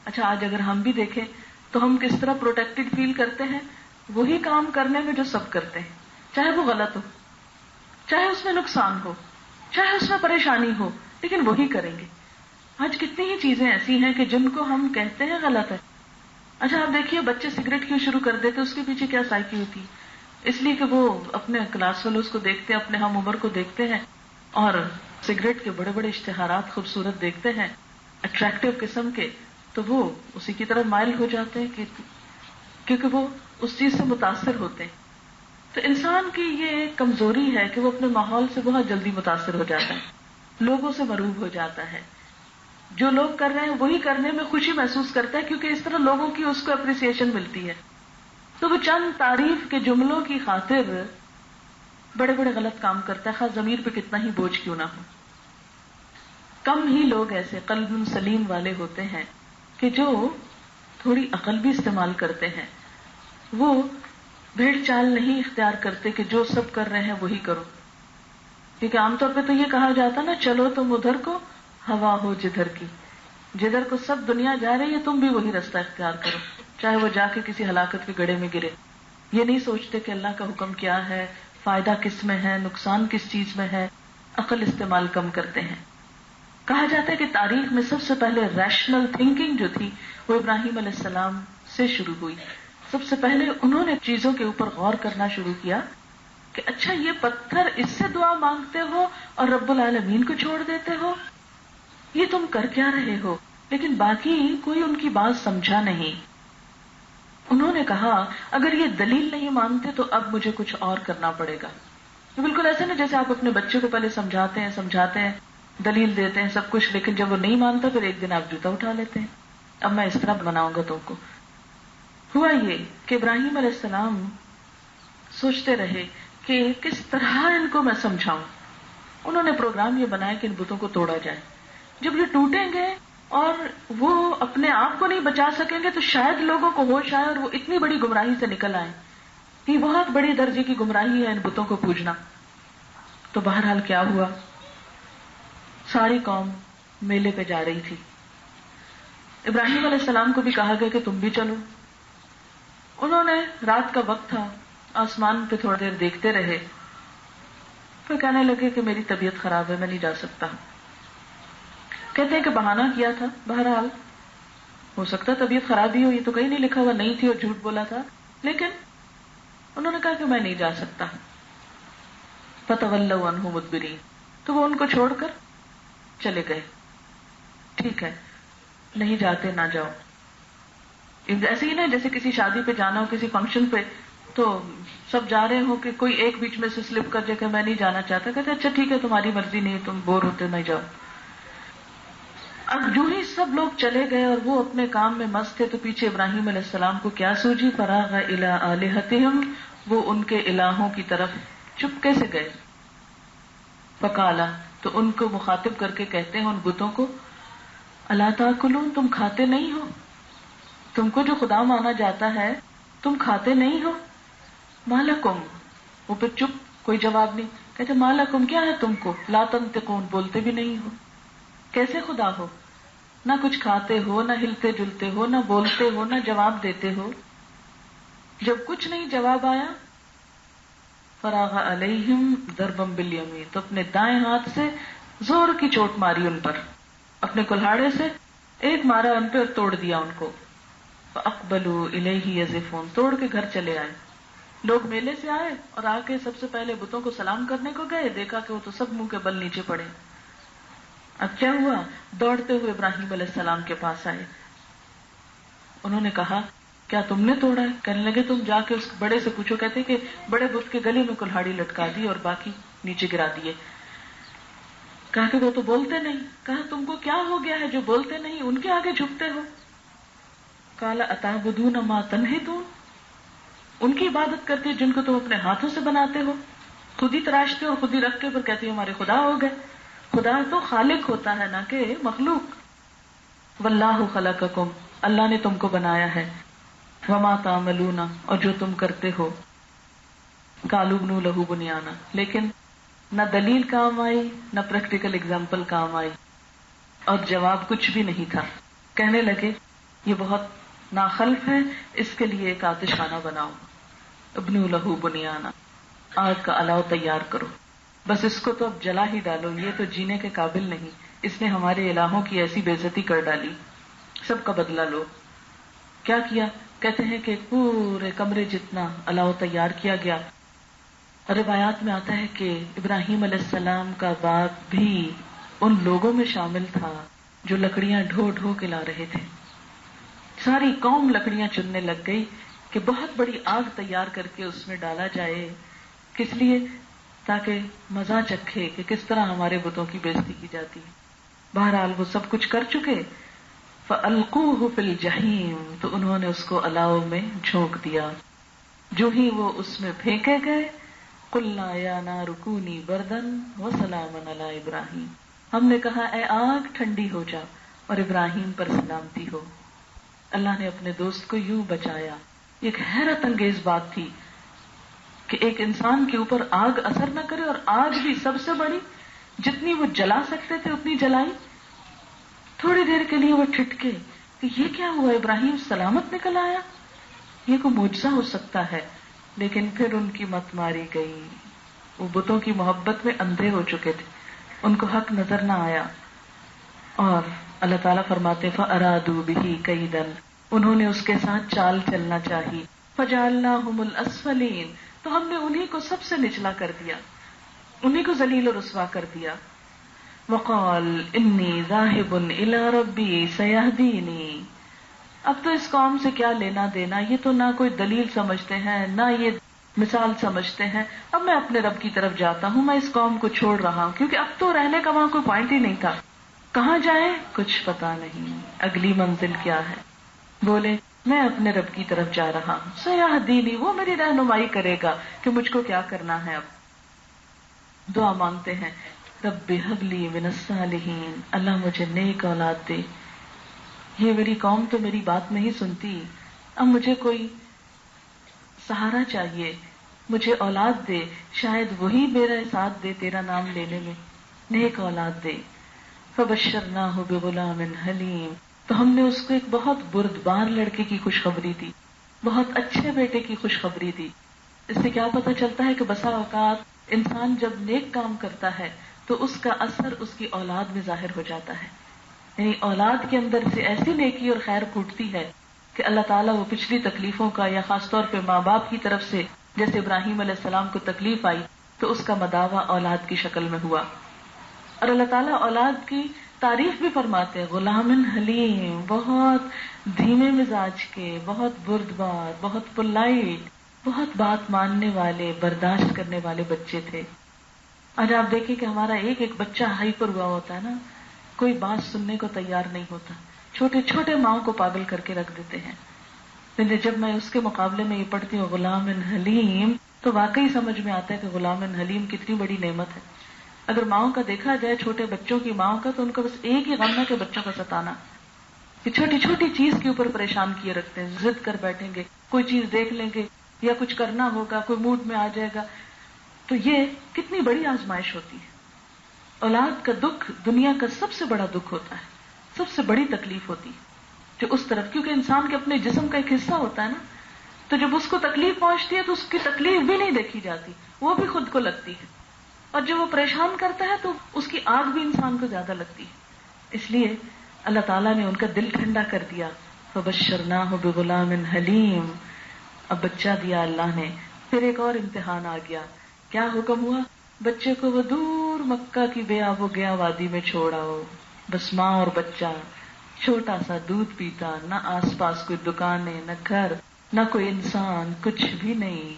اچھا آج اگر ہم بھی دیکھیں تو ہم کس طرح پروٹیکٹڈ فیل کرتے ہیں؟ وہی کام کرنے میں جو سب کرتے ہیں، چاہے وہ غلط ہو، چاہے اس میں نقصان ہو، چاہے اس میں پریشانی ہو، لیکن وہی کریں گے. آج کتنی ہی چیزیں ایسی ہیں کہ جن کو ہم کہتے ہیں غلط ہے. اچھا آپ دیکھیے بچے سگریٹ کیوں شروع کر دیتے، اس کے پیچھے کیا سائیکی ہوتی ہے؟ اس لیے کہ وہ اپنے کلاس فیلوز کو دیکھتے ہیں، اپنے ہم عمر کو دیکھتے ہیں اور سگریٹ کے بڑے بڑے اشتہارات خوبصورت دیکھتے ہیں اٹریکٹیو قسم کے، تو وہ اسی کی طرف مائل ہو جاتے ہیں کیونکہ وہ اس چیز سے متاثر ہوتے ہیں. تو انسان کی یہ کمزوری ہے کہ وہ اپنے ماحول سے بہت جلدی متاثر ہو جاتا ہے، لوگوں سے مرعوب ہو جاتا ہے. جو لوگ کر رہے ہیں وہی کرنے میں خوشی محسوس کرتا ہے، کیونکہ اس طرح لوگوں کی اس کو اپریسیشن ملتی ہے. تو وہ چند تعریف کے جملوں کی خاطر بڑے بڑے غلط کام کرتا ہے، خاص ضمیر پہ کتنا ہی بوجھ کیوں نہ ہو. کم ہی لوگ ایسے قلب سلیم والے ہوتے ہیں کہ جو تھوڑی عقل بھی استعمال کرتے ہیں. وہ بھیڑ چال نہیں اختیار کرتے کہ جو سب کر رہے ہیں وہی کرو. کیونکہ عام طور پہ تو یہ کہا جاتا نا، چلو تم ادھر کو ہوا ہو جدھر کی، جدھر کو سب دنیا جا رہی ہے تم بھی وہی رستہ اختیار کرو، چاہے وہ جا کے کسی ہلاکت کے گڑھے میں گرے. یہ نہیں سوچتے کہ اللہ کا حکم کیا ہے، فائدہ کس میں ہے، نقصان کس چیز میں ہے. عقل استعمال کم کرتے ہیں. کہا جاتا ہے کہ تاریخ میں سب سے پہلے ریشنل تھنکنگ جو تھی وہ ابراہیم علیہ السلام سے شروع ہوئی. سب سے پہلے انہوں نے چیزوں کے اوپر غور کرنا شروع کیا کہ اچھا یہ پتھر، اس سے دعا مانگتے ہو اور رب العالمین کو چھوڑ دیتے ہو، یہ تم کر کیا رہے ہو؟ لیکن باقی کوئی ان کی بات سمجھا نہیں. انہوں نے کہا اگر یہ دلیل نہیں مانتے تو اب مجھے کچھ اور کرنا پڑے گا. بالکل ایسے نا جیسے آپ اپنے بچے کو پہلے سمجھاتے ہیں دلیل دیتے ہیں سب کچھ، لیکن جب وہ نہیں مانتا پھر ایک دن آپ جوتا اٹھا لیتے ہیں، اب میں اس طرح بناؤں گا تم کو. ہوا یہ کہ ابراہیم علیہ السلام سوچتے رہے کہ کس طرح ان کو میں سمجھاؤں. انہوں نے پروگرام یہ بنایا کہ ان بتوں کو توڑا جائے. جب یہ ٹوٹیں گے اور وہ اپنے آپ کو نہیں بچا سکیں گے تو شاید لوگوں کو ہوش آئے اور وہ اتنی بڑی گمراہی سے نکل آئے. یہ بہت بڑی درجے کی گمراہی ہے ان بتوں کو پوجنا. تو بہرحال کیا ہوا، ساری قوم میلے پہ جا رہی تھی. ابراہیم علیہ السلام کو بھی کہا گیا کہ تم بھی چلو. انہوں نے، رات کا وقت تھا، آسمان پہ تھوڑی دیر دیکھتے رہے، پھر کہنے لگے کہ میری طبیعت خراب ہے، میں نہیں جا سکتا. کہتے ہیں کہ بہانہ کیا تھا، بہرحال ہو سکتا ہے طبیعت خراب ہی ہو، یہ تو کہیں نہیں لکھا ہوا نہیں تھی اور جھوٹ بولا تھا، لیکن انہوں نے کہا کہ میں نہیں جا سکتا. فَتَوَلَّوْا عَنْهُ مُدْبِرِينَ، تو وہ ان کو چھوڑ کر چلے گئے. ٹھیک ہے، نہیں جاتے نہ جاؤ. ایسے ہی نا جیسے کسی شادی پہ جانا ہو، کسی فنکشن پہ، تو سب جا رہے ہو کہ کوئی ایک بیچ میں سے سلپ کر جائے کہ میں نہیں جانا چاہتا، کہتے اچھا ٹھیک ہے تمہاری مرضی، نہیں تم بور ہوتے نہیں جاؤ. اب جو ہی سب لوگ چلے گئے اور وہ اپنے کام میں مست تھے تو پیچھے ابراہیم علیہ السلام کو کیا سوجی، فراغ الی آلہتہم، وہ ان کے الہوں کی طرف چپکے سے گئے. فقالا، تو ان کو مخاطب کر کے کہتے ہیں ان بتوں کو، الا تاکلون، تم کھاتے نہیں ہو؟ تم کو جو خدا مانا جاتا ہے تم کھاتے نہیں ہو؟ مالکم، وہ پھر چپ، کوئی جواب نہیں. کہتے مالکم، کیا ہے تم کو، لا تنطقون، بولتے بھی نہیں ہو، کیسے خدا ہو؟ نہ کچھ کھاتے ہو، نہ ہلتے جلتے ہو، نہ بولتے ہو، نہ جواب دیتے ہو. جب کچھ نہیں جواب آیا، فراغ علیہم ضربا بالیمین، تو اپنے دائیں ہاتھ سے زور کی چوٹ ماری ان پر، اپنے کلہاڑے سے ایک مارا ان پہ اور توڑ دیا ان کو. فاقبلوا الیہ یزفون، توڑ کے گھر چلے آئے. لوگ میلے سے آئے اور آ کے سب سے پہلے بتوں کو سلام کرنے کو گئے، دیکھا کہ وہ تو سب منہ کے بل نیچے پڑے. اب کیا ہوا، دوڑتے ہوئے ابراہیم علیہ السلام کے پاس آئے. انہوں نے کہا کیا تم نے توڑا ہے؟ کہنے لگے تم جا کے اس بڑے سے پوچھو. کہتے کہ بڑے بت کے گلے میں کلہاڑی لٹکا دی اور باقی نیچے گرا دیے. کہا کہ وہ تو بولتے نہیں. کہا تم کو کیا ہو گیا ہے جو بولتے نہیں، ان کے آگے جھکتے ہو؟ قال اتعبدون ما تنحتون، ان کی عبادت کرتے جن کو تم اپنے ہاتھوں سے بناتے ہو، خود ہی تراشتے ہو، خود ہی رکھ کے پھر کہتے ہمارے خدا ہو گئے. خدا تو خالق ہوتا ہے نہ کہ مخلوق. واللہ خلقکم، اللہ نے تم کو بنایا ہے. وما تعملون، اور جو تم کرتے ہو. قالوا ابنوا لہ بنیانا، لیکن نہ دلیل کام آئی نہ پریکٹیکل اگزامپل کام آئی اور جواب کچھ بھی نہیں تھا. کہنے لگے یہ بہت ناخلف ہے، اس کے لیے ایک آتش خانہ بناؤ. ابنوا لہ بنیانا، آگ کا الاؤ تیار کرو، بس اس کو تو اب جلا ہی ڈالو، یہ تو جینے کے قابل نہیں، اس نے ہمارے الہوں کی ایسی بے عزتی کر ڈالی، سب کا بدلہ لو. کیا کیا؟ کہتے ہیں کہ پورے کمرے جتنا الاؤ تیار کیا گیا. روایات میں آتا ہے کہ ابراہیم علیہ السلام کا باپ بھی ان لوگوں میں شامل تھا جو لکڑیاں ڈھو ڈھو کے لا رہے تھے. ساری قوم لکڑیاں چننے لگ گئی کہ بہت بڑی آگ تیار کر کے اس میں ڈالا جائے. کس لیے؟ تاکہ مزہ چکھے کہ کس طرح ہمارے بتوں کی بے عزتی کی جاتی ہے. بہرحال وہ سب کچھ کر چکے. فَأَلْقُوهُ فِي الْجَحِيمِ، تو انہوں نے اس کو الاؤ میں جھونک دیا. جو ہی وہ اس میں پھینکے گئے، قُلْنَا يَا نَارُ كُونِي بَرْدًا وَسَلَامًا عَلَىٰ إِبْرَاهِيمَ، ہم نے کہا اے آگ ٹھنڈی ہو جا اور ابراہیم پر سلامتی ہو. اللہ نے اپنے دوست کو یوں بچایا. یہ ایک حیرت انگیز بات تھی کہ ایک انسان کے اوپر آگ اثر نہ کرے، اور آگ بھی سب سے بڑی، جتنی وہ جلا سکتے تھے اتنی جلائی. تھوڑی دیر کے لیے وہ ٹھٹکے کہ یہ کیا ہوا، ابراہیم سلامت نکل آیا، یہ کوئی معجزہ ہو سکتا ہے. لیکن پھر ان کی مت ماری گئی. وہ بتوں کی محبت میں اندھے ہو چکے تھے، ان کو حق نظر نہ آیا. اور اللہ تعالیٰ فرماتے فَأَرَادُوا بِهِ كَيْدًا، انہوں نے اس کے ساتھ چال چلنا چاہی. فَجَعَلْنَاهُمُ الْأَسْفَلِينَ، تو ہم نے انہی کو سب سے نچلا کر دیا، انہی کو ذلیل و رسوا کر دیا. وَقَالَ إِنِّي ذَاهِبٌ إِلَىٰ رَبِّي سَيَهْدِينِ، اب تو اس قوم سے کیا لینا دینا، یہ تو نہ کوئی دلیل سمجھتے ہیں نہ یہ مثال سمجھتے ہیں. اب میں اپنے رب کی طرف جاتا ہوں، میں اس قوم کو چھوڑ رہا ہوں، کیونکہ اب تو رہنے کا وہاں کوئی پوائنٹ ہی نہیں تھا. کہاں جائیں کچھ پتا نہیں، اگلی منزل کیا ہے. بولے میں اپنے رب کی طرف جا رہا ہوں، سیہدینی، وہ میری رہنمائی کرے گا کہ مجھ کو کیا کرنا ہے. اب دعا مانگتے ہیں رب ہب لی من الصالحین، اللہ مجھے نیک اولاد دے، یہ میری قوم تو میری بات نہیں سنتی، اب مجھے کوئی سہارا چاہیے، مجھے اولاد دے، شاید وہی میرا ساتھ دے تیرا نام لینے میں، نیک اولاد دے۔ فبشرناہ بغلام حلیم، تو ہم نے اس کو ایک بہت بردبار لڑکے کی خوشخبری دی، بہت اچھے بیٹے کی خوشخبری دی۔ اس سے کیا پتہ چلتا ہے کہ بسا اوقات انسان جب نیک کام کرتا ہے تو اس کا اثر اس کی اولاد میں ظاہر ہو جاتا ہے، یعنی اولاد کے اندر سے ایسی نیکی اور خیر پھوٹتی ہے کہ اللہ تعالیٰ وہ پچھلی تکلیفوں کا، یا خاص طور پہ ماں باپ کی طرف سے جیسے ابراہیم علیہ السلام کو تکلیف آئی تو اس کا مداوع اولاد کی شکل میں ہوا۔ اور اللہ تعالیٰ اولاد کی تعریف بھی فرماتے ہیں، غلام حلیم، بہت دھیمے مزاج کے، بہت بردبار، بہت پولائٹ، بہت بات ماننے والے، برداشت کرنے والے بچے تھے۔ آج آپ دیکھیں کہ ہمارا ایک ایک بچہ ہائپر ہوا ہوتا ہے نا، کوئی بات سننے کو تیار نہیں ہوتا، چھوٹے چھوٹے ماؤں کو پاگل کر کے رکھ دیتے ہیں۔ لیکن جب میں اس کے مقابلے میں یہ پڑھتی ہوں غلام حلیم، تو واقعی سمجھ میں آتا ہے کہ غلام حلیم کتنی بڑی نعمت ہے۔ اگر ماؤں کا دیکھا جائے، چھوٹے بچوں کی ماؤں کا، تو ان کا بس ایک ہی غم ہے کہ بچوں کا ستانا، کہ چھوٹی چھوٹی چیز کے اوپر پریشان کیے رکھتے ہیں، ضد کر بیٹھیں گے، کوئی چیز دیکھ لیں گے یا کچھ کرنا ہوگا، کوئی موڈ میں آ جائے گا، تو یہ کتنی بڑی آزمائش ہوتی ہے۔ اولاد کا دکھ دنیا کا سب سے بڑا دکھ ہوتا ہے، سب سے بڑی تکلیف ہوتی ہے جو اس طرف، کیونکہ انسان کے اپنے جسم کا ایک حصہ ہوتا ہے نا، تو جب اس کو تکلیف پہنچتی ہے تو اس کی تکلیف بھی نہیں دیکھی جاتی، وہ بھی خود کو لگتی ہے، اور جب وہ پریشان کرتا ہے تو اس کی آگ بھی انسان کو زیادہ لگتی ہے۔ اس لیے اللہ تعالیٰ نے ان کا دل ٹھنڈا کر دیا، فبشرناہ بغلام حلیم، اب بچہ دیا اللہ نے۔ پھر ایک اور امتحان آ گیا، کیا حکم ہوا؟ بچے کو وہ دور مکہ کی بے آب و گیا وادی میں چھوڑ آؤ، بس ماں اور بچہ، چھوٹا سا دودھ پیتا، نہ آس پاس کوئی دکانیں، نہ گھر، نہ کوئی انسان، کچھ بھی نہیں۔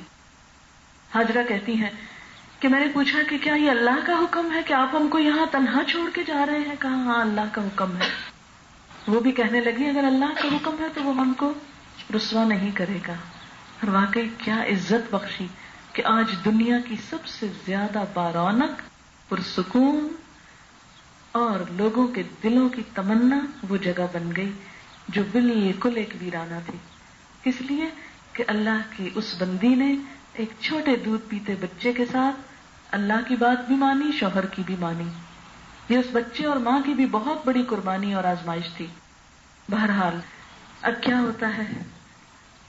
ہاجرہ کہتی ہیں کہ میں نے پوچھا کہ کیا یہ اللہ کا حکم ہے کہ آپ ہم کو یہاں تنہا چھوڑ کے جا رہے ہیں؟ کہا ہاں اللہ کا حکم ہے۔ وہ بھی کہنے لگی اگر اللہ کا حکم ہے تو وہ ہم کو رسوا نہیں کرے گا۔ اور واقعی کیا عزت بخشی کہ آج دنیا کی سب سے زیادہ بارونق، پرسکون اور لوگوں کے دلوں کی تمنا وہ جگہ بن گئی جو بالکل ایک ویرانہ تھی۔ کس لیے کہ اللہ کی اس بندی نے ایک چھوٹے دودھ پیتے بچے کے ساتھ اللہ کی بات بھی مانی، شوہر کی بھی مانی۔ یہ اس بچے اور ماں کی بھی بہت بڑی قربانی اور آزمائش تھی۔ بہرحال اب کیا ہوتا ہے،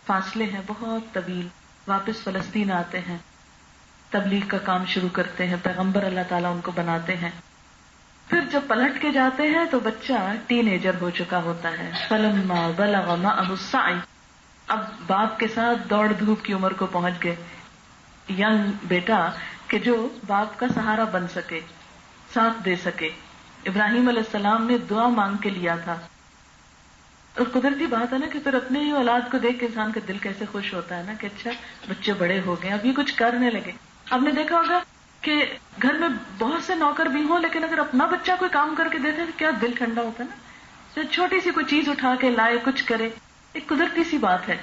فاصلے ہیں بہت طویل، واپس فلسطین آتے ہیں، تبلیغ کا کام شروع کرتے ہیں، پیغمبر اللہ تعالیٰ ان کو بناتے ہیں۔ پھر جب پلٹ کے جاتے ہیں تو بچہ ٹین ایجر ہو چکا ہوتا ہے، فلما بلغ معه السعی، اب باپ کے ساتھ دوڑ دھوپ کی عمر کو پہنچ گئے، ینگ بیٹا کہ جو باپ کا سہارا بن سکے، ساتھ دے سکے۔ ابراہیم علیہ السلام نے دعا مانگ کے لیا تھا، اور قدرتی بات ہے نا کہ پھر اپنے ہی اولاد کو دیکھ کے انسان کا دل کیسے خوش ہوتا ہے نا کہ اچھا بچے بڑے ہو گئے، اب یہ کچھ کرنے لگے۔ آپ نے دیکھا ہوگا کہ گھر میں بہت سے نوکر بھی ہوں، لیکن اگر اپنا بچہ کوئی کام کر کے دیتے تو کیا دل ٹھنڈا ہوتا ہے نا، جو چھوٹی سی کوئی چیز اٹھا کے لائے، کچھ کرے، ایک قدرتی سی بات ہے۔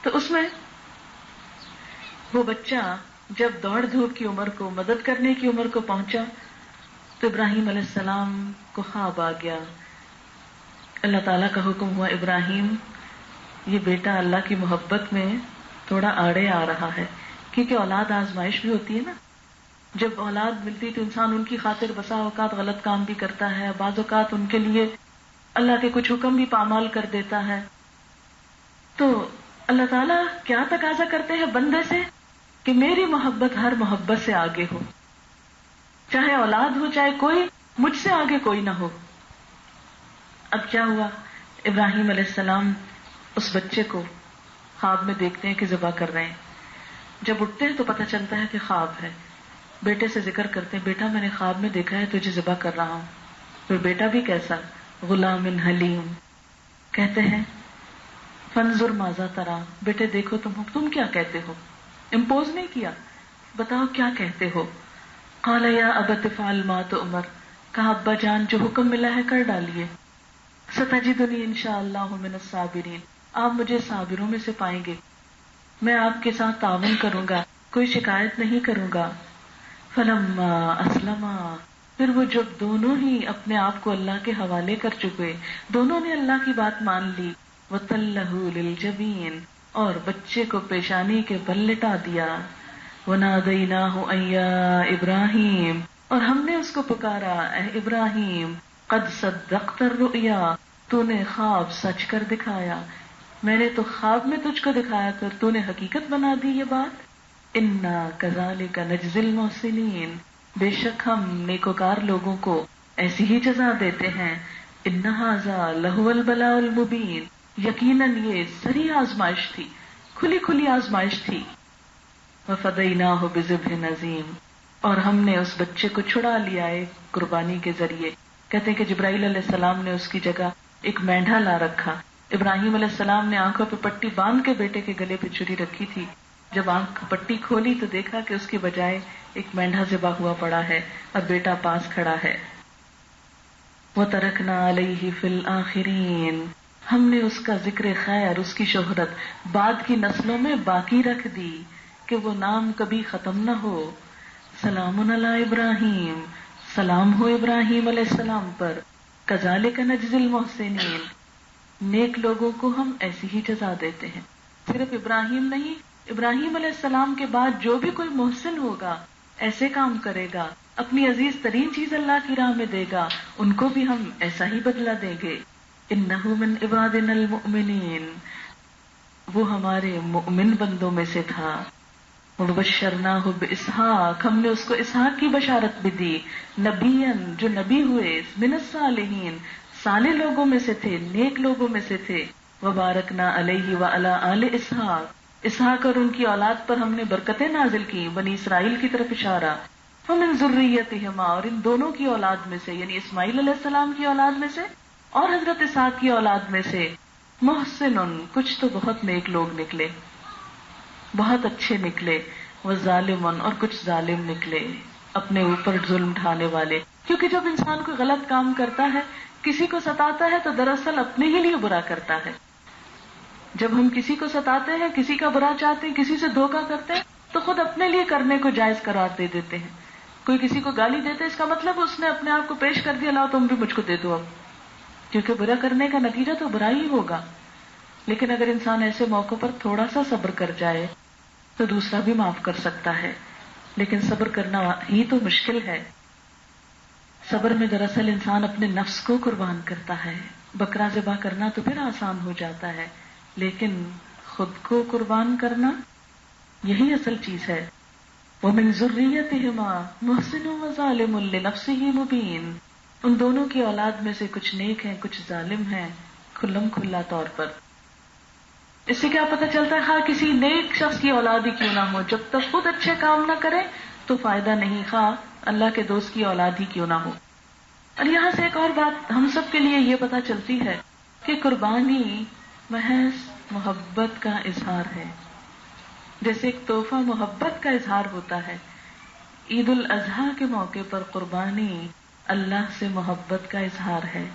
تو اس میں وہ بچہ جب دوڑ دھوپ کی عمر کو، مدد کرنے کی عمر کو پہنچا تو ابراہیم علیہ السلام کو خواب آ گیا۔ اللہ تعالیٰ کا حکم ہوا ابراہیم یہ بیٹا اللہ کی محبت میں تھوڑا آڑے آ رہا ہے، کیونکہ اولاد آزمائش بھی ہوتی ہے نا۔ جب اولاد ملتی تو انسان ان کی خاطر بسا اوقات غلط کام بھی کرتا ہے، بعض اوقات ان کے لیے اللہ کے کچھ حکم بھی پامال کر دیتا ہے۔ تو اللہ تعالیٰ کیا تقاضا کرتے ہیں بندے سے کہ میری محبت ہر محبت سے آگے ہو، چاہے اولاد ہو چاہے کوئی، مجھ سے آگے کوئی نہ ہو۔ اب کیا ہوا، ابراہیم علیہ السلام اس بچے کو خواب میں دیکھتے ہیں کہ ذبح کر رہے ہیں۔ جب اٹھتے ہیں تو پتہ چلتا ہے کہ خواب ہے، بیٹے سے ذکر کرتے ہیں بیٹا میں نے خواب میں دیکھا ہے تجھے ذبح کر رہا ہوں۔ پھر بیٹا بھی کیسا، غلام حلیم۔ کہتے ہیں فانظر ماذا ترى، بیٹے دیکھو تم کیا کہتے ہو، امپوز نہیں کیا، بتاؤ کیا کہتے ہو۔ قال یا ابت افعل ما تؤمر، کہا ابا جان جو حکم ملا ہے کر ڈالیے۔ ستجدنی انشاءاللہ من الصابرین، آپ مجھے صابروں میں سے پائیں گے، میں آپ کے ساتھ تعاون کروں گا، کوئی شکایت نہیں کروں گا۔ فلما اسلما، پھر وہ جب دونوں ہی اپنے آپ کو اللہ کے حوالے کر چکے، دونوں نے اللہ کی بات مان لی، وَتَلَّهُ لِلْجَبِينِ، اور بچے کو پیشانی کے بل لٹا دیا، وَنَادَيْنَاهُ أَن يَا إِبْرَاهِيمُ، اور ہم نے اس کو پکارا، اے ابراہیم، قد صدقت الرؤیا، تو نے خواب سچ کر دکھایا، میں نے تو خواب میں تجھ کو دکھایا کر تو نے حقیقت بنا دی یہ بات، انا کذالک نجزی المحسنین، بے شک ہم نیکوکار لوگوں کو ایسی ہی جزا دیتے ہیں، ان ھذا لہو البلاء المبین، یقیناً یہ سری آزمائش تھی، کھلی کھلی آزمائش تھی، وفدیناہ بذبح عظیم، اور ہم نے اس بچے کو چھڑا لیا ایک قربانی کے ذریعے۔ کہتے ہیں کہ جبرائیل علیہ السلام نے اس کی جگہ ایک مینڈھا لا رکھا، ابراہیم علیہ السلام نے آنکھوں پہ پٹی باندھ کے بیٹے کے گلے پہ چھری رکھی تھی، جب آنکھ پٹی کھولی تو دیکھا کہ اس کی بجائے ایک مینڈھا ذبح ہوا پڑا ہے اور بیٹا پاس کھڑا ہے۔ وَتَرَكْنَا عَلَيْهِ فِي الْآخِرِينَ، ہم نے اس کا ذکر خیر، اس کی شہرت بعد کی نسلوں میں باقی رکھ دی کہ وہ نام کبھی ختم نہ ہو۔ سلام علی ابراہیم، سلام ہو ابراہیم علیہ السلام پر، کذالک نجزی المحسنین، نیک لوگوں کو ہم ایسی ہی جزا دیتے ہیں۔ صرف ابراہیم نہیں، ابراہیم علیہ السلام کے بعد جو بھی کوئی محسن ہوگا، ایسے کام کرے گا، اپنی عزیز ترین چیز اللہ کی راہ میں دے گا، ان کو بھی ہم ایسا ہی بدلہ دیں گے۔ انہ من عبادنا المؤمنین، وہ ہمارے مؤمن بندوں میں سے تھا۔ وبشرناہ باسحاق، ہم نے اس کو اسحاق کی بشارت بھی دی، نبیًا، جو نبی ہوئے، من الصالحین، صالح لوگوں میں سے تھے، نیک لوگوں میں سے تھے۔ وبارکنا علیہ وعلی آل اسحاق، اسحاق اور ان کی اولاد پر ہم نے برکتیں نازل کی، بنی اسرائیل کی طرف اشارہ۔ ومن ذریتہما، اور ان دونوں کی اولاد میں سے، یعنی اسماعیل علیہ السلام کی اولاد میں سے اور حضرت اسحاق کی اولاد میں سے، محسن، کچھ تو بہت نیک لوگ نکلے، بہت اچھے نکلے، وظالم، اور کچھ ظالم نکلے، اپنے اوپر ظلم ڈھانے والے، کیونکہ جب انسان کوئی غلط کام کرتا ہے، کسی کو ستاتا ہے تو دراصل اپنے ہی لیے برا کرتا ہے۔ جب ہم کسی کو ستاتے ہیں، کسی کا برا چاہتے ہیں، کسی سے دھوکہ کرتے ہیں، تو خود اپنے لیے کرنے کو جائز قرار دے دیتے ہیں۔ کوئی کسی کو گالی دیتے، اس کا مطلب اس نے اپنے آپ کو پیش کر دیا، لاؤ تم بھی مجھ کو دے دو اب، کیونکہ برا کرنے کا نتیجہ تو برا ہی ہوگا۔ لیکن اگر انسان ایسے موقع پر تھوڑا سا صبر کر جائے تو دوسرا بھی معاف کر سکتا ہے، لیکن صبر کرنا ہی تو مشکل ہے۔ صبر میں دراصل انسان اپنے نفس کو قربان کرتا ہے، بکرا ذبح کرنا تو پھر آسان ہو جاتا ہے، لیکن خود کو قربان کرنا یہی اصل چیز ہے۔ وَمِن ذُرِّيَّتِهِمَا مُحْسِنٌ وَظَالِمٌ لِنَفْسِهِ مُبِينٌ، ان دونوں کی اولاد میں سے کچھ نیک ہیں، کچھ ظالم ہیں، کھلم کھلا طور پر۔ اس سے کیا پتہ چلتا ہے، خواہ کسی نیک شخص کی اولاد ہی کیوں نہ ہو، جب تک خود اچھے کام نہ کرے تو فائدہ نہیں، خواہ اللہ کے دوست کی اولاد ہی کیوں نہ ہو۔ اور یہاں سے ایک اور بات ہم سب کے لیے یہ پتہ چلتی ہے کہ قربانی محض محبت کا اظہار ہے، جیسے ایک تحفہ محبت کا اظہار ہوتا ہے۔ عید الاضحیٰ کے موقع پر قربانی اللہ سے محبت کا اظہار ہے۔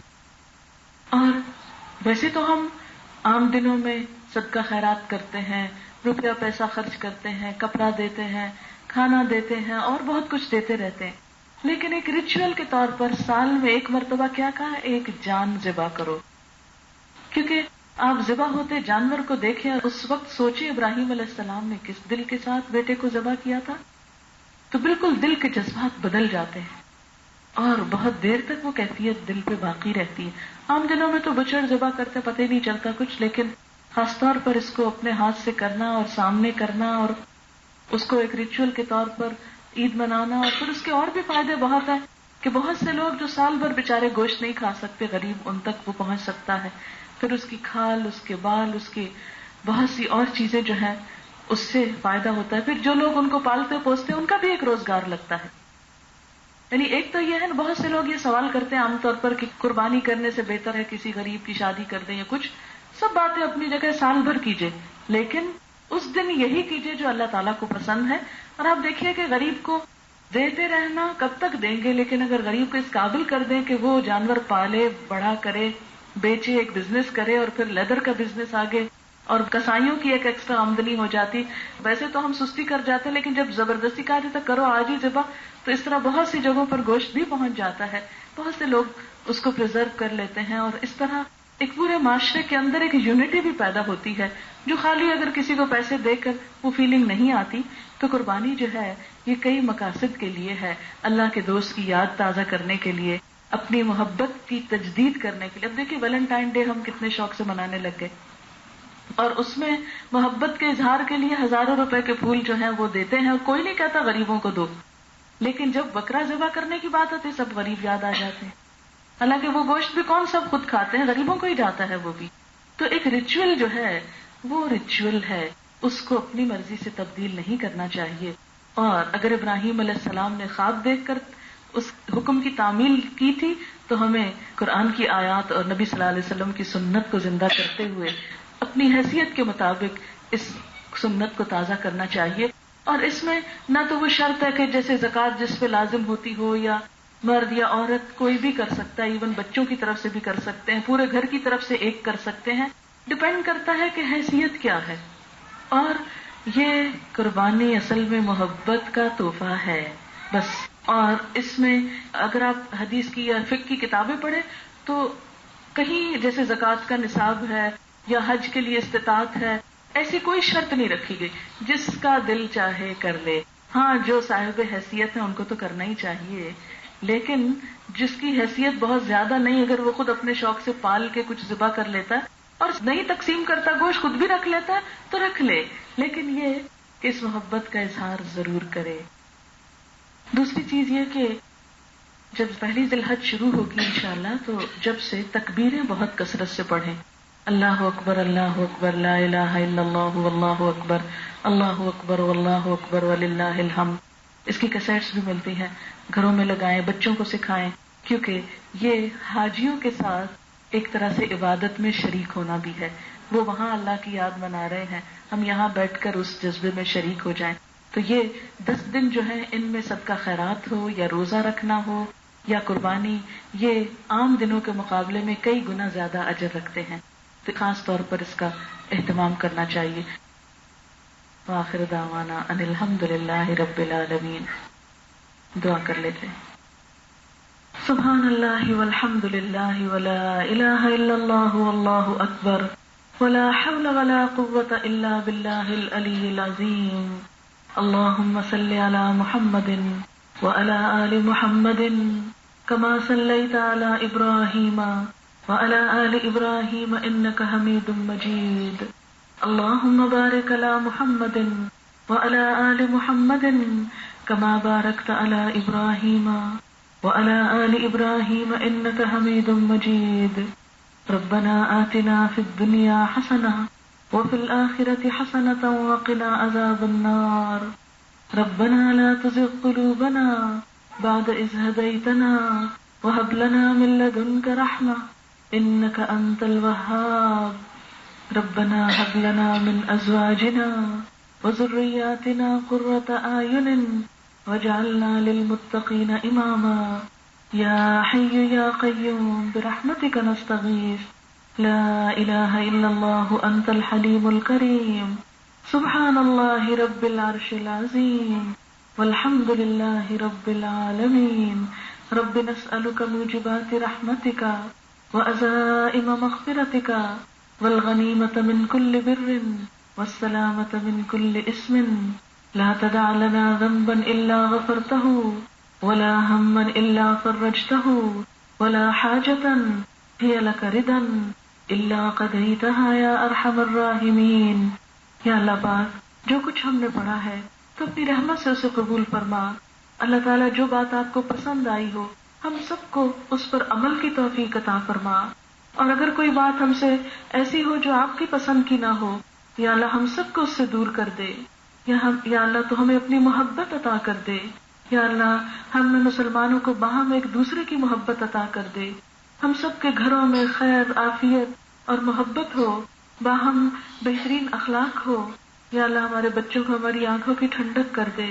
اور ویسے تو ہم عام دنوں میں صدقہ خیرات کرتے ہیں، روپیہ پیسہ خرچ کرتے ہیں، کپڑا دیتے ہیں، کھانا دیتے ہیں اور بہت کچھ دیتے رہتے ہیں، لیکن ایک ریچول کے طور پر سال میں ایک مرتبہ کیا کہا، ایک جان ذبح کرو۔ کیونکہ آپ ذبح ہوتے جانور کو دیکھیں، اس وقت سوچیں ابراہیم علیہ السلام نے کس دل کے ساتھ بیٹے کو ذبح کیا تھا، تو بالکل دل کے جذبات بدل جاتے ہیں اور بہت دیر تک وہ کیفیت دل پہ باقی رہتی ہے۔ عام دنوں میں تو بچڑ ذبح کرتے پتہ ہی نہیں چلتا کچھ، لیکن خاص طور پر اس کو اپنے ہاتھ سے کرنا اور سامنے کرنا اور اس کو ایک ریچول کے طور پر عید منانا، اور پھر اس کے اور بھی فائدے بہت ہیں کہ بہت سے لوگ جو سال بھر بیچارے گوشت نہیں کھا سکتے، غریب، ان تک وہ پہنچ سکتا ہے۔ پھر اس کی کھال، اس کے بال، اس کی بہت سی اور چیزیں جو ہیں اس سے فائدہ ہوتا ہے۔ پھر جو لوگ ان کو پالتے پوستے ان کا بھی ایک روزگار لگتا ہے۔ یعنی ایک تو یہ ہے نا، بہت سے لوگ یہ سوال کرتے ہیں عام طور پر کہ قربانی کرنے سے بہتر ہے کسی غریب کی شادی کر دیں یا کچھ، سب باتیں اپنی جگہ، سال بھر کیجئے، لیکن اس دن یہی کیجئے جو اللہ تعالیٰ کو پسند ہے۔ اور آپ دیکھیے کہ غریب کو دیتے رہنا کب تک دیں گے، لیکن اگر غریب کو اس قابل کر دیں کہ وہ جانور پالے، بڑا کرے، بیچے، ایک بزنس کرے اور پھر لیدر کا بزنس آگے اور کسائیوں کی ایک ایکسٹرا آمدنی ہو جاتی. ویسے تو ہم سستی کر جاتے ہیں، لیکن جب زبردستی کہا جاتا کرو آج ہی ذبح، تو اس طرح بہت سی جگہوں پر گوشت بھی پہنچ جاتا ہے. بہت سے لوگ اس کو پرزرو کر لیتے ہیں، اور اس طرح ایک پورے معاشرے کے اندر ایک یونٹی بھی پیدا ہوتی ہے، جو خالی اگر کسی کو پیسے دے کر وہ فیلنگ نہیں آتی. تو قربانی جو ہے یہ کئی مقاصد کے لیے ہے، اللہ کے دوست کی یاد تازہ کرنے کے لیے، اپنی محبت کی تجدید کرنے کے لیے. اب دیکھیے ویلنٹائن ڈے ہم کتنے شوق سے منانے لگ گئے، اور اس میں محبت کے اظہار کے لیے ہزاروں روپے کے پھول جو ہیں وہ دیتے ہیں، اور کوئی نہیں کہتا غریبوں کو دو. لیکن جب بکرا ذبح کرنے کی بات آتی ہے سب غریب یاد آ جاتے ہیں، حالانکہ وہ گوشت بھی کون سب خود کھاتے ہیں، غریبوں کو ہی جاتا ہے وہ بھی. تو ایک ریچول جو ہے وہ ریچول ہے، اس کو اپنی مرضی سے تبدیل نہیں کرنا چاہیے. اور اگر ابراہیم علیہ السلام نے خواب دیکھ کر اس حکم کی تعمیل کی تھی، تو ہمیں قرآن کی آیات اور نبی صلی اللہ علیہ وسلم کی سنت کو زندہ کرتے ہوئے اپنی حیثیت کے مطابق اس سنت کو تازہ کرنا چاہیے. اور اس میں نہ تو وہ شرط ہے کہ جیسے زکوٰۃ جس پہ لازم ہوتی ہو، یا مرد یا عورت کوئی بھی کر سکتا ہے، ایون بچوں کی طرف سے بھی کر سکتے ہیں، پورے گھر کی طرف سے ایک کر سکتے ہیں. ڈپینڈ کرتا ہے کہ حیثیت کیا ہے. اور یہ قربانی اصل میں محبت کا تحفہ ہے بس. اور اس میں اگر آپ حدیث کی یا فقہ کی کتابیں پڑھیں تو کہیں جیسے زکوٰۃ کا نصاب ہے یا حج کے لیے استطاعت ہے، ایسی کوئی شرط نہیں رکھی گئی، جس کا دل چاہے کر لے. ہاں جو صاحب حیثیت ہیں ان کو تو کرنا ہی چاہیے، لیکن جس کی حیثیت بہت زیادہ نہیں، اگر وہ خود اپنے شوق سے پال کے کچھ ذبح کر لیتا ہے اور نہیں تقسیم کرتا، گوشت خود بھی رکھ لیتا ہے تو رکھ لے، لیکن یہ کہ اس محبت کا اظہار ضرور کرے. دوسری چیز یہ کہ جب پہلی ذی الحج شروع ہوگی انشاءاللہ، تو جب سے تکبیریں بہت کثرت سے پڑھیں. اللہ اکبر اللہ اکبر لا الہ الا اللہ واللہ اکبر اللہ اکبر واللہ اکبر وللہ الحمد. اس کی کیسٹس بھی ملتی ہیں، گھروں میں لگائیں، بچوں کو سکھائیں، کیونکہ یہ حاجیوں کے ساتھ ایک طرح سے عبادت میں شریک ہونا بھی ہے. وہ وہاں اللہ کی یاد منا رہے ہیں، ہم یہاں بیٹھ کر اس جذبے میں شریک ہو جائیں. تو یہ 10 دن جو ہیں ان میں صدقہ خیرات ہو یا روزہ رکھنا ہو یا قربانی، یہ عام دنوں کے مقابلے میں کئی گنا زیادہ اجر رکھتے ہیں. تو خاص طور پر اس کا اہتمام کرنا چاہیے. وآخر دعوانا ان الحمد للہ رب العالمین. دعا کر لیتے ہیں. سبحان اللہ والحمد للہ ولا الہ الا اللہ واللہ اکبر ولا حول ولا قوة الا باللہ العلی العظیم. اللہم صل علی محمد وعلی آل محمد کما صلیت علی ابراہیم وعلی آل ابراہیم انک حمید مجید. اللہم بارک علی محمد وعلی آل محمد کما بارکت علی ابراہیم وعلی آل ابراہیم انک حمید مجید. ربنا آتنا فی الدنیا حسنہ وفي الآخرة حسنة وقنا عذاب النار. ربنا لا تزغ قلوبنا بعد إذ هديتنا وهب لنا من لدنك رحمة إنك أنت الوهاب. ربنا هب لنا من أزواجنا وذرياتنا قرة أعين واجعلنا للمتقين إماما. يا حي يا قيوم برحمتك نستغيث. لا الہ الا اللہ انت الحلیم الکریم. سبحان اللہ رب العرش العظیم والحمد للہ رب العالمین. رب نسألک موجبات رحمتک وعزائم مغفرتک والغنیمة من كل بر والسلامة من كل اسم. لا تدع لنا ذنبا الا غفرته ولا ہما الا فرجته ولا حاجة هي لك ردا الا قضیتها یا ارحم الراحمین. یا اللہ پاک جو کچھ ہم نے پڑھا ہے تو اپنی رحمت سے اسے قبول فرما. اللہ تعالیٰ جو بات آپ کو پسند آئی ہو ہم سب کو اس پر عمل کی توفیق عطا فرما، اور اگر کوئی بات ہم سے ایسی ہو جو آپ کی پسند کی نہ ہو، یا اللہ ہم سب کو اس سے دور کر دے. یا اللہ تو ہمیں اپنی محبت عطا کر دے. یا اللہ ہم مسلمانوں کو باہم ایک دوسرے کی محبت عطا کر دے. ہم سب کے گھروں میں خیر، عافیت اور محبت ہو، باہم بہترین اخلاق ہو. یا اللہ ہمارے بچوں کو ہماری آنکھوں کی ٹھنڈک کر دے،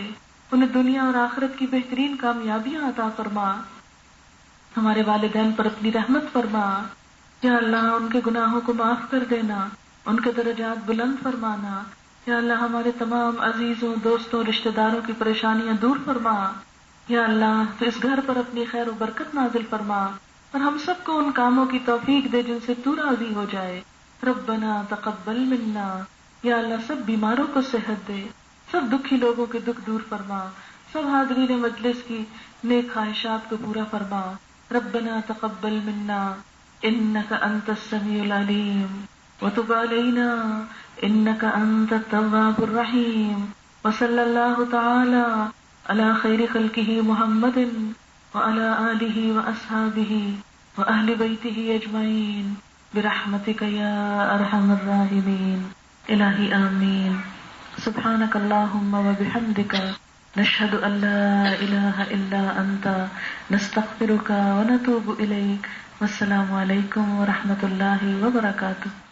انہیں دنیا اور آخرت کی بہترین کامیابیاں عطا فرما. ہمارے والدین پر اپنی رحمت فرما. یا اللہ ان کے گناہوں کو معاف کر دینا. ان کے درجات بلند فرمانا. یا اللہ ہمارے تمام عزیزوں، دوستوں، رشتہ داروں کی پریشانیاں دور فرما. یا اللہ تو اس گھر پر اپنی خیر و برکت نازل فرما اور ہم سب کو ان کاموں کی توفیق دے جن سے تو راضی ہو جائے. ربنا تقبل منا. یا اللہ سب بیماروں کو صحت دے، سب دکھی لوگوں کے دکھ دور فرما، سب حاضرین مجلس کی نیک خواہشات کو پورا فرما. ربنا تقبل منا انك انت السميع العليم وتب علينا انك انت التواب الرحيم. وصلى الله تعالى على خير خلقه محمد وعلى آله وأصحابه وأهل بيته أجمعين برحمتك يا أرحم الراحمين. إلهي آمين. سبحانك اللهم وبحمدك نشهد أن لا إله إلا أنت نستغفرك ونتوب إليك. والسلام عليكم ورحمة الله وبركاته.